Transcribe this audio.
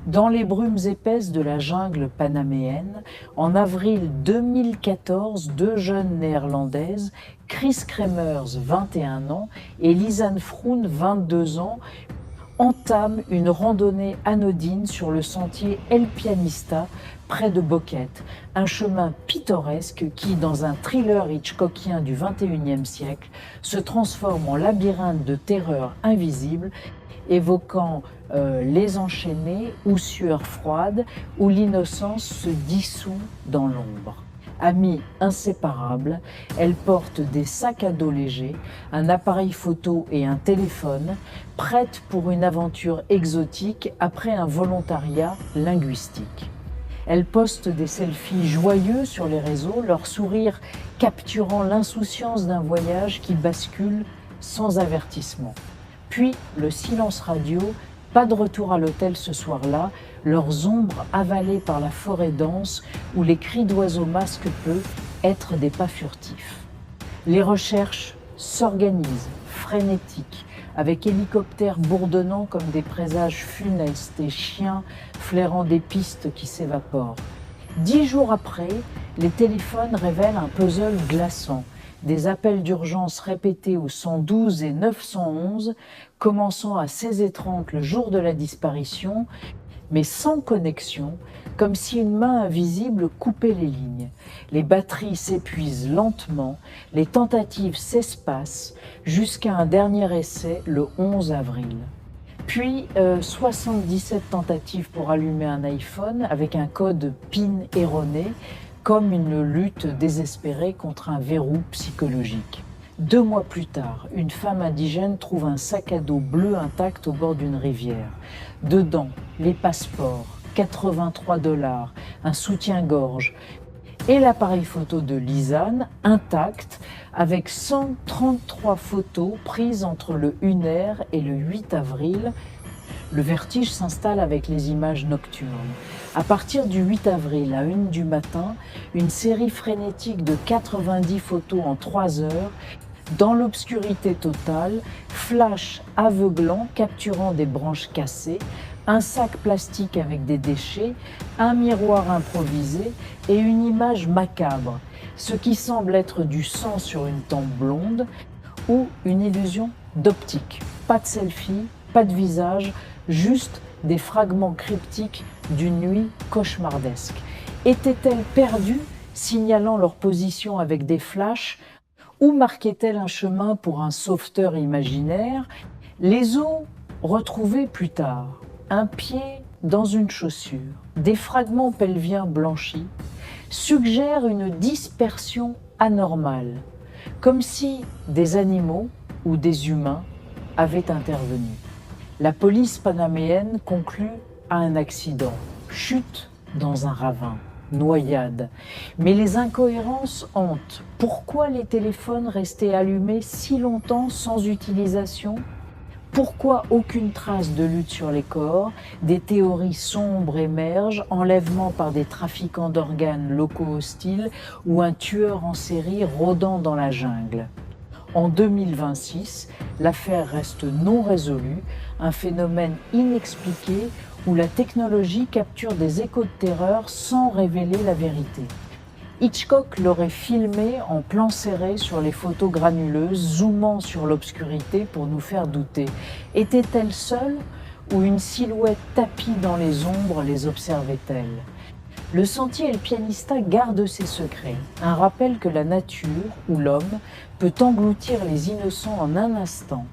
Dans les brumes épaisses de la jungle panaméenne, en avril 2014, deux jeunes néerlandaises, Chris Kremers, 21 ans, et Lisanne Froon, 22 ans, entament une randonnée anodine sur le sentier El Pianista, près de Boquete, un chemin pittoresque qui, dans un thriller hitchcockien du XXIe siècle, se transforme en labyrinthe de terreur invisible, évoquant les enchaînés ou sueurs froides, où l'innocence se dissout dans l'ombre. Amies inséparables, elles portent des sacs à dos légers, un appareil photo et un téléphone, prêtes pour une aventure exotique après un volontariat linguistique. Elles postent des selfies joyeux sur les réseaux, leur sourire capturant l'insouciance d'un voyage qui bascule sans avertissement. Puis le silence radio, pas de retour à l'hôtel ce soir-là, leurs ombres avalées par la forêt dense où les cris d'oiseaux masquent peu être des pas furtifs. Les recherches s'organisent, frénétiques, avec hélicoptères bourdonnant comme des présages funestes et chiens flairant des pistes qui s'évaporent. 10 jours après, les téléphones révèlent un puzzle glaçant. Des appels d'urgence répétés au 112 et 911, commençant à 16h30 le jour de la disparition, mais sans connexion, comme si une main invisible coupait les lignes. Les batteries s'épuisent lentement, les tentatives s'espacent, jusqu'à un dernier essai le 11 avril. Puis 77 tentatives pour allumer un iPhone avec un code PIN erroné, comme une lutte désespérée contre un verrou psychologique. 2 mois plus tard, une femme indigène trouve un sac à dos bleu intact au bord d'une rivière. Dedans, les passeports, 83 $, un soutien-gorge et l'appareil photo de Lisanne intact avec 133 photos prises entre le 1h et le 8 avril. Le vertige s'installe avec les images nocturnes. À partir du 8 avril à 1 du matin, une série frénétique de 90 photos en 3 heures, dans l'obscurité totale, flash aveuglant capturant des branches cassées, un sac plastique avec des déchets, un miroir improvisé et une image macabre, ce qui semble être du sang sur une tempe blonde ou une illusion d'optique. Pas de selfie, pas de visage, juste des fragments cryptiques d'une nuit cauchemardesque. Étaient-elles perdues, signalant leur position avec des flashs, ou marquaient-elles un chemin pour un sauveteur imaginaire? Les os retrouvés plus tard, un pied dans une chaussure, des fragments pelviens blanchis, suggèrent une dispersion anormale, comme si des animaux ou des humains avaient intervenu. La police panaméenne conclut à un accident, chute dans un ravin, noyade. Mais les incohérences hantent. Pourquoi les téléphones restaient allumés si longtemps sans utilisation? Pourquoi aucune trace de lutte sur les corps? Des théories sombres émergent, enlèvement par des trafiquants d'organes locaux hostiles ou un tueur en série rôdant dans la jungle. En 2026, l'affaire reste non résolue, un phénomène inexpliqué où la technologie capture des échos de terreur sans révéler la vérité. Hitchcock l'aurait filmé en plan serré sur les photos granuleuses, zoomant sur l'obscurité pour nous faire douter. Était-elle seule ou une silhouette tapie dans les ombres les observait-elle? Le sentier El Pianista garde ses secrets, un rappel que la nature ou l'homme peut engloutir les innocents en un instant.